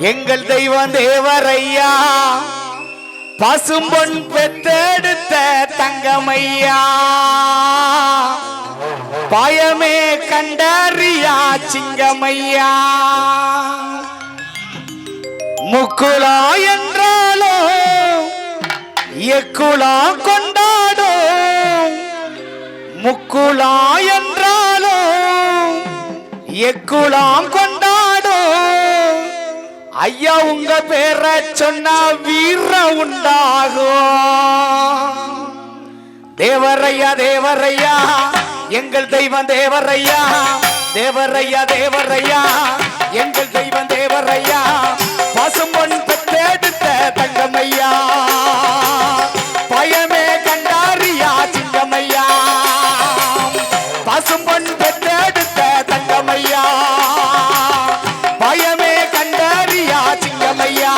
எங்கள் தெய்வம் தேவரையா பசும்பொன் பெத்தெடுத்த தங்கமையா பயமே கண்டறியா சிங்கமையா முக்குலா என்றாலோ எக்குலா கொண்டாடோ முக்குலா என்றாலோ எக்குலாம் கொண்டாடோ ஐயா உங்க பேரை சொன்னா வீர உண்டாகும் தேவரையா தேவரையா எங்கள் தெய்வம் தேவரையா தேவரையா தேவரையா எங்கள் தெய்வம் தேவரையா பசும்பொன் பெத்தெடுத்த தங்கமையா பயமே கண்டாரியா சிங்கமையா பசும்பொன் பெத்தெடுத்த தங்கமையா பயமே கண்டாரியா சிங்கமையா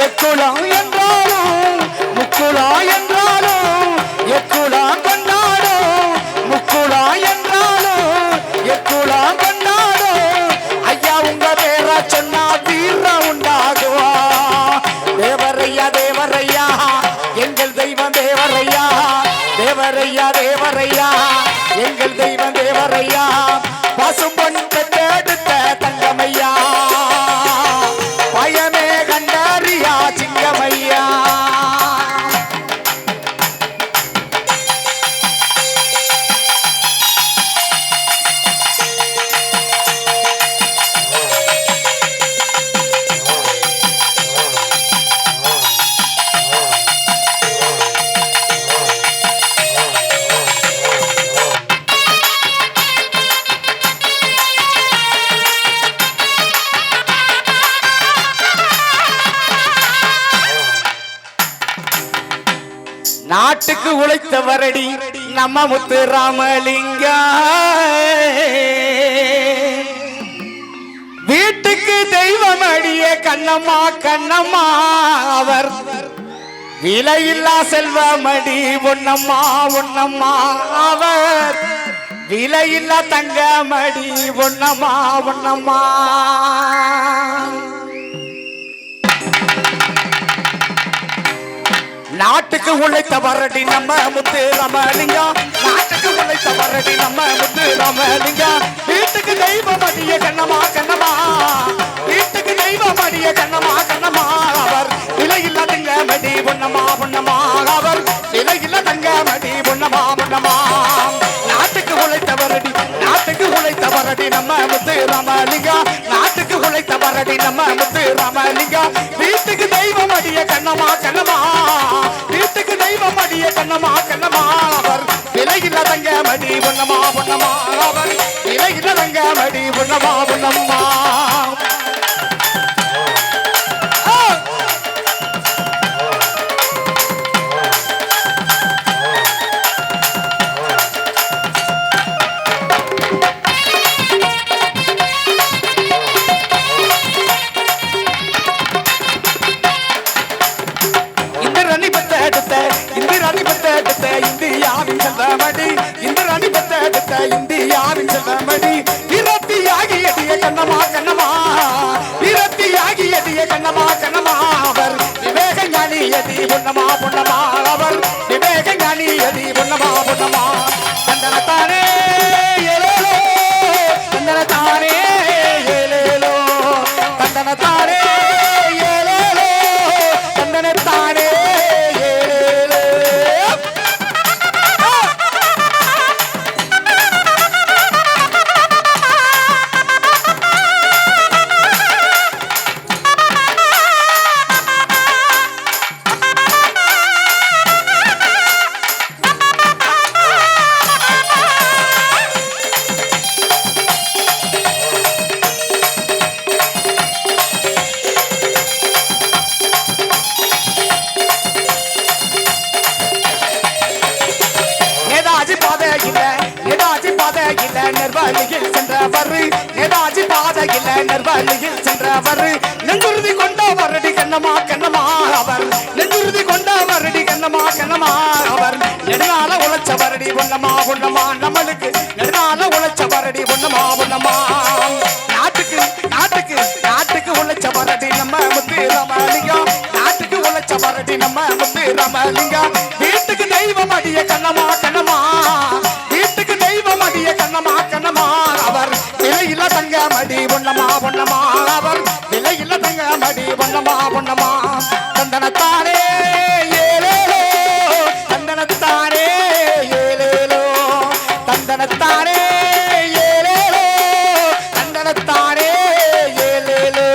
எக்குளம் என்றாலும் முக்குளா என்றாலும் எக்குளா கொண்டாடும் முக்குளா என்றாலும் எக்குளா கொண்டாடும் ஐயா உங்க பேரா சொன்னா வீர உண்டாகுவா தேவரையா தேவரையா எங்கள் தெய்வம் தேவரையா தேவரையா தேவரையா எங்கள் தெய்வம் தேவரையா பசும்பொன் பெத்தெடுத்த தங்கமையா பயமே கண்டாரியா சிங்கமையா நாட்டுக்கு உழைத்தவரடி நம்ம முத்து ராமலிங்க வீட்டுக்கு தெய்வம் அடிய கண்ணம்மா கண்ணம்மா அவர் விலையில்லா செல்வமடி பொன்னம்மா பொன்னம்மா அவர் விலையில்லா தங்கமடி பொன்னம்மா பொன்னம்மா நாட்டுக்கு உழைத்த வரடி நம்ம முத்து ராமலிங்கம் நாட்டுக்கு உழைத்த வரடி நம்ம முத்து ராமலிங்கம் வீட்டுக்கு தெய்வம் அடிய கண்ணம்மா கண்ணம்மா வீட்டுக்கு தெய்வம் அடிய கண்ணம்மா கண்ணம்மா அவர் விலையில்லா தங்கமடி பொன்னம்மா பொன்னம்மா அவர் விலையில்லா தங்கமடி பொன்னம்மா பொன்னம்மா நாட்டுக்கு உழைத்த வரடி நம்ம முத்து ராமலிங்கம் நாட்டுக்கு உழைத்த வரடி நம்ம முத்து ராமலிங்கம் வீட்டுக்கு தெய்வம் அடிய கண்ணம்மா கண்ணம்மா வீட்டுக்கு தெய்வம் அடிய கண்ணம்மா கண்ணம்மா அவர் விலையில்லா தங்கமடி பொன்னம்மா பொன்னம்மா அவர் விலையில்லா தங்கமடி பொன்னம்மா பொன்னம்மா இந்தியாவின் செல்வமடி இந்திராணி பெத்தெடுத்த இந்தியாவின் செல்வமடி விரத்தியாகி எதிய கண்ணம்மா கண்ணம்மா விரத்தியாகி எதிய கண்ணம்மா கண்ணம்மா அவர் விவேக ஞானி எதி பொன்னம்மா பொன்னம்மா அவர் விவேக ஞானி எதி பொன்னம்மா பொன்னம்மா தந்தனத்தானே ஏலேலோ தந்தனத்தானே ஏலேலோ தந்தனத்தானே ஏலேலோ தந்தனத்தானே நெர்வாலியில் சென்றவர் நேதாஜி பாதையில் நெர்வாலியில் சென்றவர் நெஞ்சுறுதி கொண்ட வரடி கண்ணம்மா கண்ணம்மா அவர் நெஞ்சுறுதி கொண்ட வரடி கண்ணம்மா கண்ணம்மா அவர் நெடுநாள உழைச்ச வரடி பொன்னம்மா பொன்னம்மா நம்மளுக்கு நெடுநாள உழைச்ச வரடி பொன்னம்மா பொன்னம்மா நாட்டுக்கு நாட்டுக்கு நாட்டுக்கு தவறடி நம்ம முத்து ராமலிங்கம் வீட்டுக்கு தெய்வம் அடிய கண்ணமா கண்ணமா வீட்டுக்கு தெய்வம் அடிய கண்ணமா கண்ணமா அவர் விலையில தங்க மடி பொன்னமா பொன்னமா அவர் விலையில தங்க மடி பொன்னமா பொன்னமா தந்தனத்தானே ஏலேலோ தந்தனத்தானே ஏலேலோ தந்தனத்தானே ஏலேலோ தந்தனத்தானே ஏலேலோ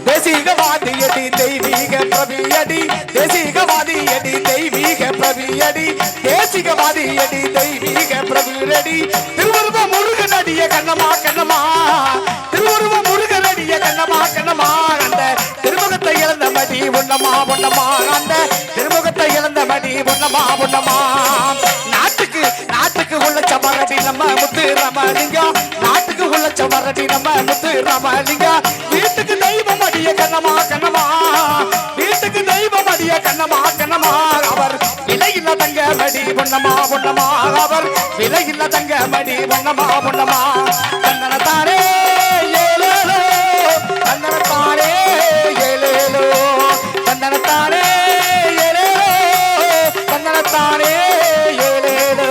தேசிகவாதியடி தெய்வீக பிரபியடி தேசிகவாதியடி தெய்வீக பிரபியடி தேசிகவாதியடி தெய்வீக பிரபியடி திருவருவ முருகன் அடிய கண்ணமா கண்ணமா திருவருவ முருகன் அடிய கண்ணமா கண்ணமா அந்த திருமுகத்தை இழந்த மடி பொன்னமா பொன்னமா அந்த திருமுகத்தை இழந்த மடி பொன்னமா பொன்னமா நாட்டுக்கு உள்ள சமரடி நம்ம முத்து ராமலிங்கம் நாட்டுக்கு உள்ள சமரடி நம்ம முத்து ராமலிங்கம் வீட்டுக்கு தெய்வம் அடிய கண்ணமா கண்ணமா வீட்டுக்கு தெய்வம் அடிய கண்ணமா கண்ணமா அவர் விலையில்ல தங்க மடி பொன்னமா பொன்னமா அவர் விலையில்ல தங்க மடி பொன்னமா பொன்னமா தந்தனத்தாரே ஏலேலோ தந்தனத்தாரே ஏலேலோ தந்தனத்தாரே ஏலேலோ தந்தனத்தாரே ஏலேலோ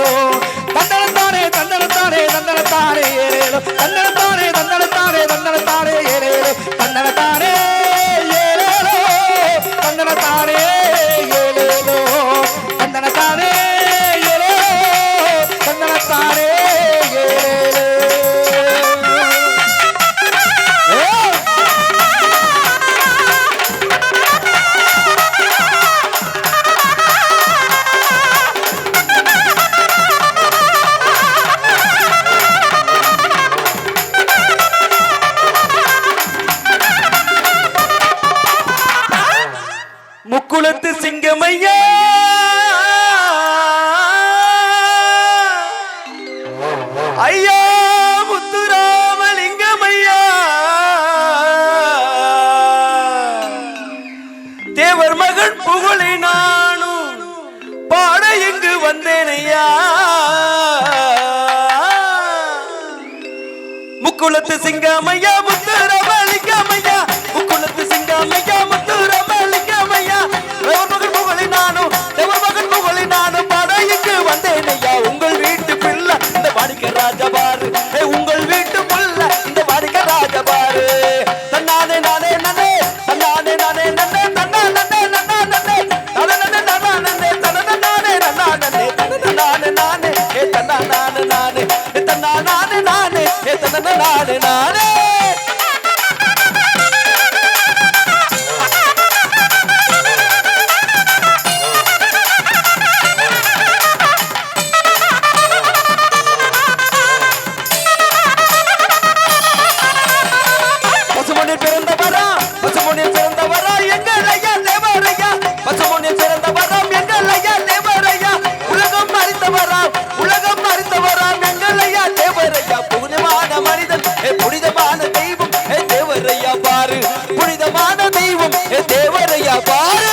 தந்தனத்தாரே தந்தனத்தாரே தந்தனத்தாரே ஏலேலோ தந்தனத்தாரே தந்தனத்தாரே தந்தனத்தாரே ஏலேலோ தந்தனத்தாரே ஏலேலோ தந்தனத்தாரே ஏலேலோ தந்தனத்தாரே ஏலேலோ தந்தனத்தாரே ஏலேலோ முக்குளத்து சிங்கமையா ஐயா முத்துராமலிங்கமையா தேவர் மகன் புகழை நானும் பாட இங்கு வந்தேனையா முக்குளத்து சிங்கமையா முத்துராமலிங்கமையா முக்குளத்து சிங்கமையா முத்துராமலிங்கமையா தேவர் மகன் புகழை நானும் பாட இங்கு வந்தேனையா உங்கள் வீட்டு பிள்ளை இந்த வாடிக்கை ராஜபாரு உங்கள் வீட்டு பிள்ளை இந்த வாடிக்கை ராஜபாரு தன்னானே நானே நன்னே தன்னானே நானே நன்னே தன்னா நன்னே நன்னா நன்னே தன நன்னே நன்னா நன்னே தன நானே நன்னா நன்னே தன நானே நானே ஏ தன்னா நானே நானே ஏ தன்னா நானே நானே ஏ தன நானே நானே புனிதமான தெய்வம் தேவரையா பாரு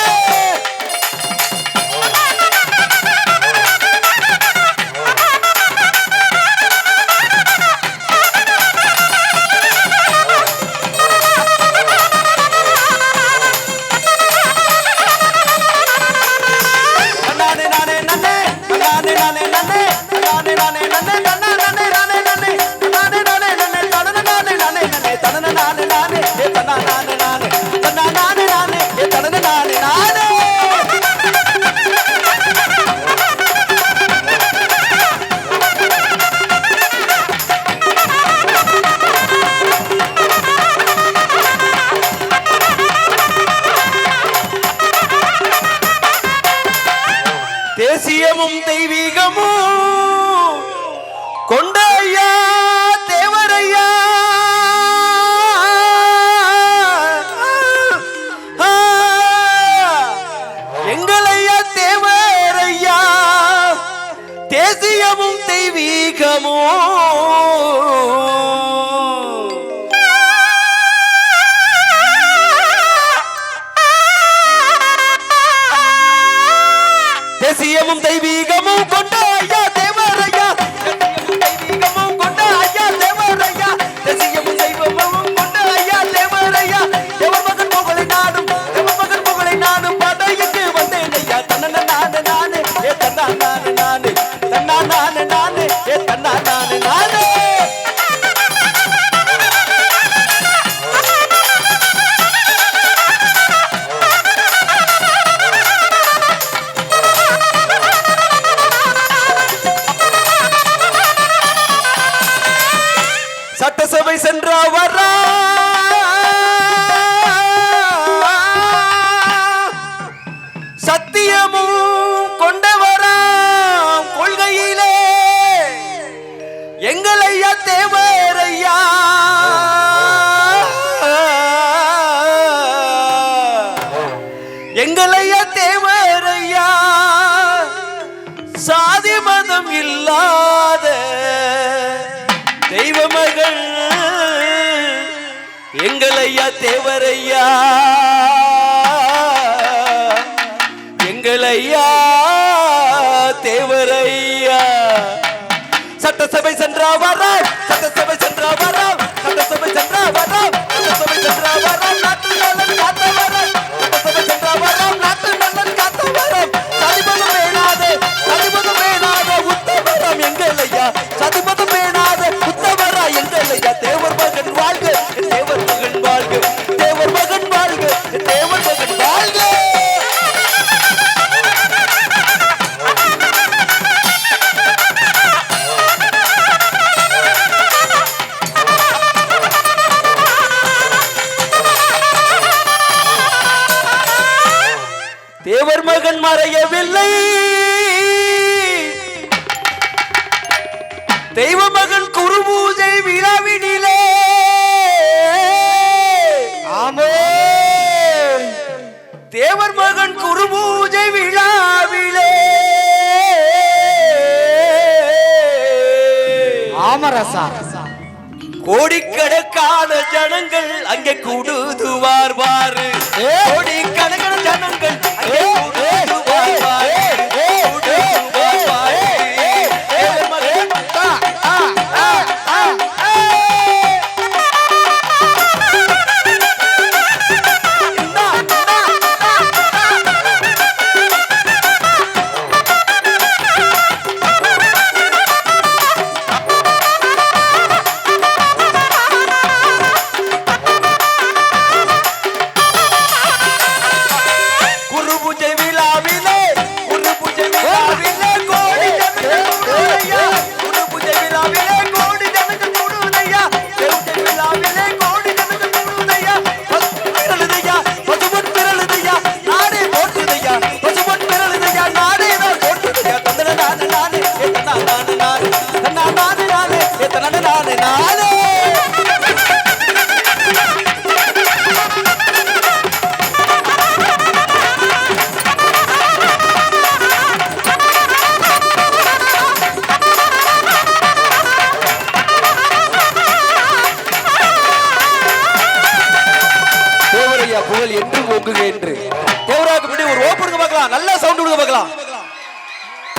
தேசியமும் தெய்வீகமும் கொண்ட ஐயா தேவரையா எங்களையா தேவரையா தெய்வீகமோ தேசியமும் தெய்வீகமும் கொண்ட ஐயா தேவரையா தெய்வீகமும் கொண்ட ஐயா தேவரையா தேசியமும் தெய்வமும் கொண்ட ஐயா தேவரையா தேவர் மகன் புகழை நாடும் படையுக்கு வந்தேன் ஐயா தன்ன நானே ஏ தன்னா நானே ஏ தன்னா நானே சட்டசபை சென்றா வரா சத்தியமும் கொண்டவரா கொள்கையிலே எங்கள் ஐயா தேவரையா எங்கள் ஐயா தேவரையா சாதி மதம் இல்லாத தெய்வ மகள் எங்கள் ஐயா தேவரையா எங்கள் ஐயா தேவரையா சட்டசபை சென்றா வரா சட்டசபை சென்றா வரா சட்டசபை சென்றா வரா சட்டசபை சென்றா வரா நாட்டு நலன் காத்த வரா சட்டசபை சென்றா வரா நாட்டு நலன் காத்த வரா சதிபதம் வேணாத உத்தவரம் எங்கள் ஐயா சதிபதம் வேணாத உத்தவரா எங்கள் ஐயா தேவர் மகன் வாழ்க தேவர் மகன் வாழ்க தேவர் மகன் வாழ்க தேவர் மகன் வாழ்க தேவர் மகன் மறையவில்லை தெய்வ மகன் குரு பூஜை விழாவினிலே ஆமே தேவர் மகன் குரு பூஜை விழாவிலே ஆமரசா கோடிக்கணக்கான ஜனங்கள் அங்கே கூடுதுவார் வாரு கோடிக்கணக்கான ஜனங்கள் அங்கே கூடுதுவார் வாரு புகழ் என்று ஓங்குக என்று தேவராக்கு ஒரு ஓப்பு கொடுக்க பார்க்கலாம், நல்ல சவுண்ட் கொடுக்க பார்க்கலாம்.